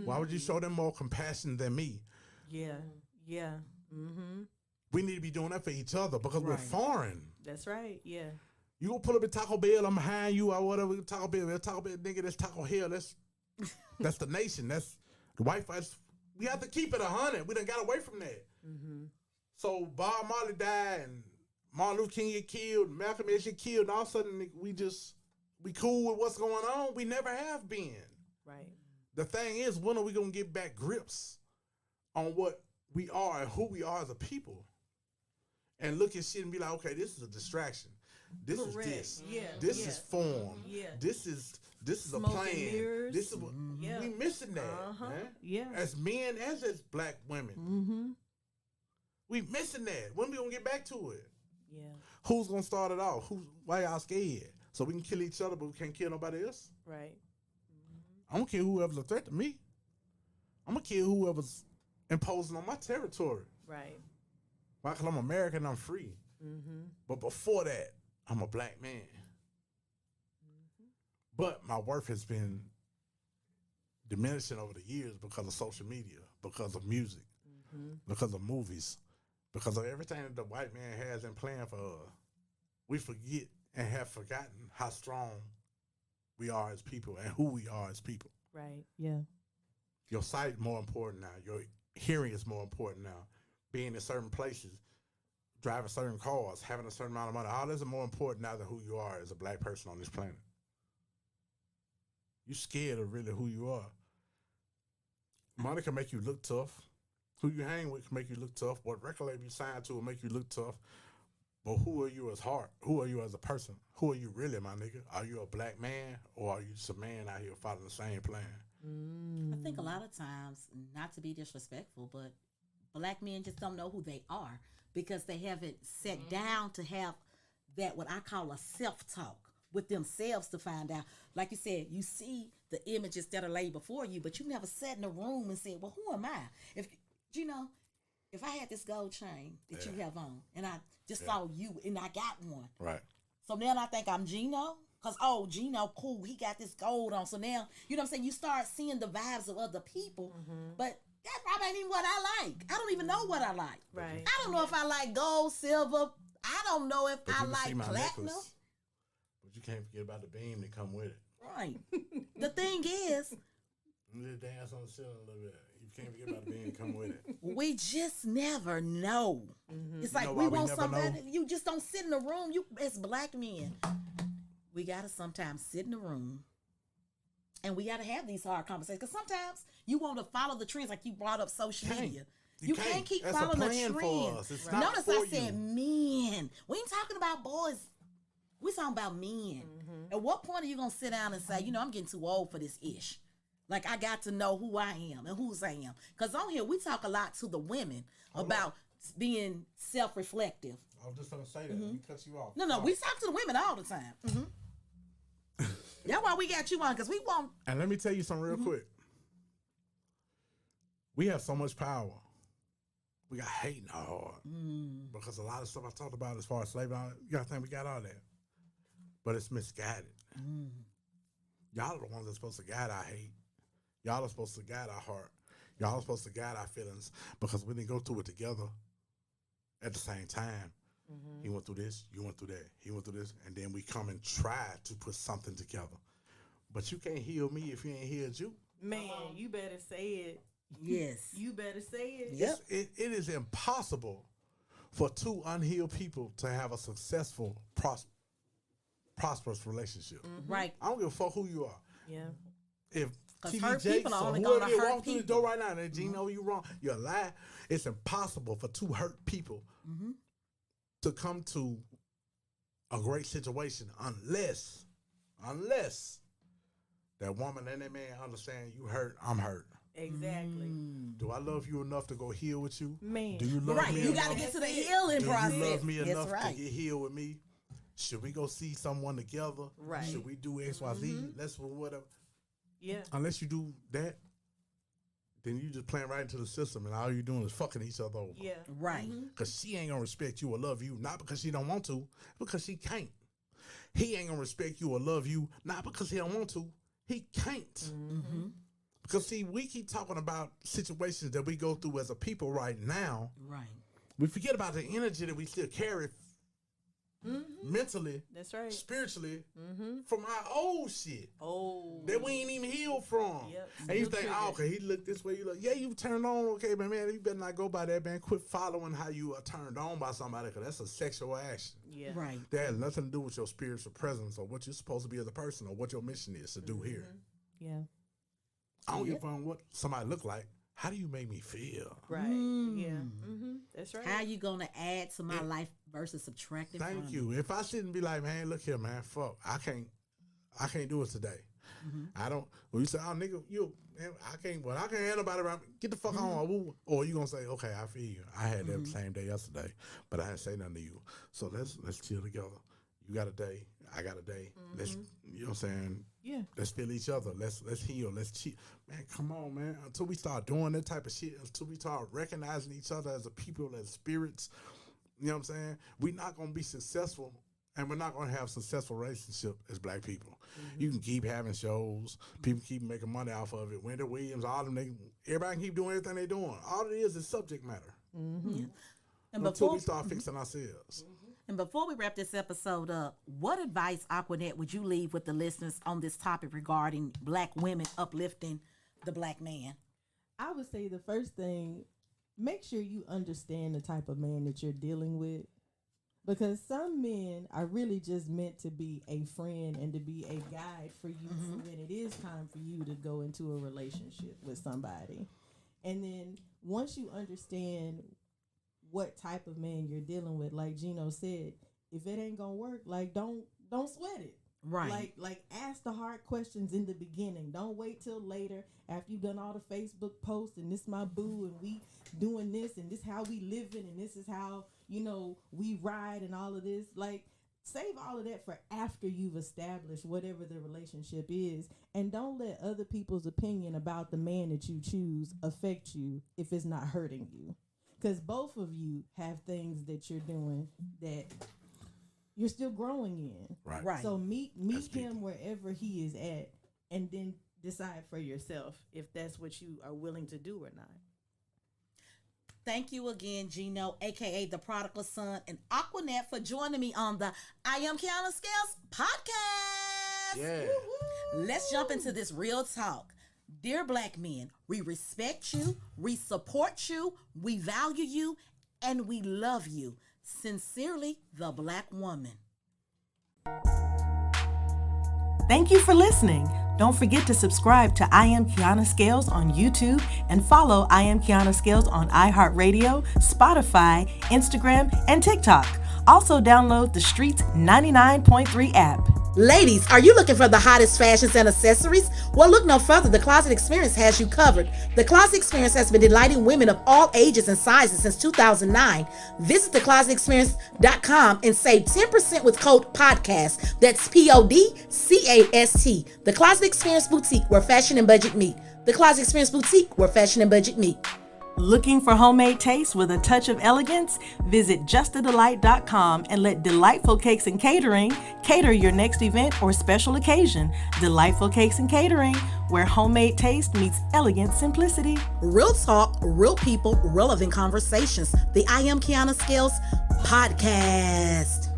Why would you show them more compassion than me? Yeah, yeah. Mm-hmm. We need to be doing that for each other because we're foreign. That's right, yeah. You go pull up at Taco Bell, I'm behind you or whatever. Taco Bell, nigga, that's Taco Hell. That's the nation. That's the white folks. We have to keep it 100. We done got away from that. Mm-hmm. So Bob Marley died and Martin Luther King get killed, Malcolm X get killed, and all of a sudden we cool with what's going on. We never have been. Right. The thing is, when are we gonna get back grips on what we are and who we are as a people? And look at shit and be like, okay, this is a distraction. This is this. Yeah. This is form. Yeah. This is Smoke a plan. Mirrors. This is what we missing that. Man. Yeah. As men, as black women. Mm-hmm. We missing that. When we gonna get back to it? Yeah. Who's gonna start it off? Why y'all scared? So we can kill each other, but we can't kill nobody else? Right. I don't care whoever's a threat to me. I'm gonna kill whoever's imposing on my territory. Right. Why? Because I'm American, I'm free. Mm-hmm. But before that, I'm a black man. Mm-hmm. But my worth has been diminishing over the years because of social media, because of music, because of movies, because of everything that the white man has in plan for us. We forget and have forgotten how strong we are as people and who we are as people. Right, yeah. Your sight is more important now. Your hearing is more important now. Being in certain places, driving certain cars, having a certain amount of money, all this is more important now than who you are as a black person on this planet. You scared of really who you are. Money can make you look tough. Who you hang with can make you look tough. What record label you sign to will make you look tough. But who are you as heart? Who are you as a person? Who are you really, my nigga? Are you a black man or are you just a man out here following the same plan? I think a lot of times, not to be disrespectful, but black men just don't know who they are because they haven't sat down to have that, what I call a self-talk with themselves to find out. Like you said, you see the images that are laid before you, but you never sat in a room and said, well, who am I? If I had this gold chain that you have on and I just saw you and I got one. Right. So now I think I'm Gino. Because, Gino, cool, he got this gold on. So now, you know what I'm saying? You start seeing the vibes of other people. But that probably ain't even what I like. I don't even know what I like. Right. I don't know if I like gold, silver. I don't know if I like platinum. Necklace, but you can't forget about the beam that come with it. Right. The thing is, Little dance on the ceiling a little bit. You can't forget about the beam that come with it. we just never know. It's like we want somebody. You just don't sit in the room. You as black men, we gotta sometimes sit in the room, and we gotta have these hard conversations. Because sometimes you want to follow the trends, like you brought up social media. You can't keep That's following a the plan trend. for us. It's not Notice for I said men. We ain't talking about boys. We talking about men. At what point are you gonna sit down and say, I'm getting too old for this ish? Like, I got to know who I am and whose I am. Because on here, we talk a lot to the women about being self-reflective. I was just going to say that. Let me cut you off. No, we talk to the women all the time. That's why we got you on, because we want... And let me tell you something real quick. We have so much power. We got hate in our heart. Because a lot of stuff I talked about as far as slavery, you got to think we got all that. But it's misguided. Y'all are the ones that's supposed to guide our hate. Y'all are supposed to guide our heart. Y'all are supposed to guide our feelings because we didn't go through it together at the same time. He went through this, you went through that. He went through this, and then we come and try to put something together. But you can't heal me if you ain't healed you. Man, you better say it. Yes. You better say it. Yep. It is impossible for two unhealed people to have a successful, prosperous relationship. Right. I don't give a fuck who you are. Yeah. If Because TV hurt Jakes people are or only whoever gonna you hurt walk through the people. door right now and Gino, you wrong, you're a lie. It's impossible for two hurt people to come to a great situation unless that woman and that man understand you hurt, I'm hurt. Exactly. Do I love you enough to go heal with you? Man. Do you love Right. me You enough? got to get to the healing Do process. you love me That's enough right. to get healed with me? Should we go see someone together? Right. Should we do X, Y, Z? Let's whatever. Yeah. Unless you do that, then you just playing right into the system, and all you doing is fucking each other over. Yeah. Right. Because she ain't gonna respect you or love you, not because she don't want to, because she can't. He ain't gonna respect you or love you, not because he don't want to, he can't. Because see, we keep talking about situations that we go through as a people right now. Right. We forget about the energy that we still carry mentally, That's right. spiritually, from our old shit Oh. that we ain't even healed from. Yep. And you Still think, triggered. oh, okay, he looked this way, you look, yeah, you turned on, okay, but man, you better not go by that, man. Quit following how you are turned on by somebody, because that's a sexual action. Yeah. Right. That has nothing to do with your spiritual presence or what you're supposed to be as a person or what your mission is to do here. Yeah. I don't give a fuck what somebody look like. How do you make me feel? Right. Yeah. That's right. How you going to add to my life versus subtracting from Thank it? you. If I shouldn't be like, man, look here, man, fuck, I can't do it today. I don't. Well, you say, oh, nigga, man, I can't have nobody around me. Get the fuck on. Or you gonna say, okay, I feel you. I had that same day yesterday, but I didn't say nothing to you. So let's chill together. You got a day, I got a day. Let's, you know what I'm saying? Yeah. Let's feel each other. Let's heal. Let's cheat. Man, come on, man. Until we start doing that type of shit, until we start recognizing each other as a people, as spirits, you know what I'm saying? We're not going to be successful, and we're not going to have a successful relationship as black people. You can keep having shows. People keep making money off of it. Wendy Williams, all them, everybody can keep doing everything they're doing. All it is subject matter. And Until we start fixing ourselves. And before we wrap this episode up, what advice, Aquanet, would you leave with the listeners on this topic regarding black women uplifting the black man? I would say the first thing, make sure you understand the type of man that you're dealing with. Because some men are really just meant to be a friend and to be a guide for you for when it is time for you to go into a relationship with somebody. And then once you understand what type of man you're dealing with, like Gino said, if it ain't gonna work, like don't sweat it. Right. Like ask the hard questions in the beginning. Don't wait till later after you've done all the Facebook posts and this my boo and we doing this and this how we living and this is how, we ride and all of this. Like save all of that for after you've established whatever the relationship is, and don't let other people's opinion about the man that you choose affect you if it's not hurting you. Because both of you have things that you're doing that you're still growing in. Right. So meet him wherever he is at, and then decide for yourself if that's what you are willing to do or not. Thank you again, Gino, a.k.a. the Prodigal Son, and Aquanet for joining me on the I Am Kiana Scales podcast. Yeah. Let's jump into this real talk. Dear black men, we respect you, we support you, we value you, and we love you. Sincerely, the Black Woman. Thank you for listening. Don't forget to subscribe to I Am Kiana Scales on YouTube and follow I Am Kiana Scales on iHeartRadio, Spotify, Instagram, and TikTok. Also download the Streets 99.3 app. Ladies, are you looking for the hottest fashions and accessories? Well, look no further. The Closet Experience has you covered. The Closet Experience has been delighting women of all ages and sizes since 2009. Visit theclosetexperience.com and save 10% with code PODCAST. That's PODCAST. The Closet Experience Boutique, where fashion and budget meet. The Closet Experience Boutique, where fashion and budget meet. Looking for homemade taste with a touch of elegance? Visit justadelight.com and let Delightful Cakes and Catering cater your next event or special occasion. Delightful Cakes and Catering, where homemade taste meets elegant simplicity. Real talk, real people, relevant conversations. The I Am Kiana Scales podcast.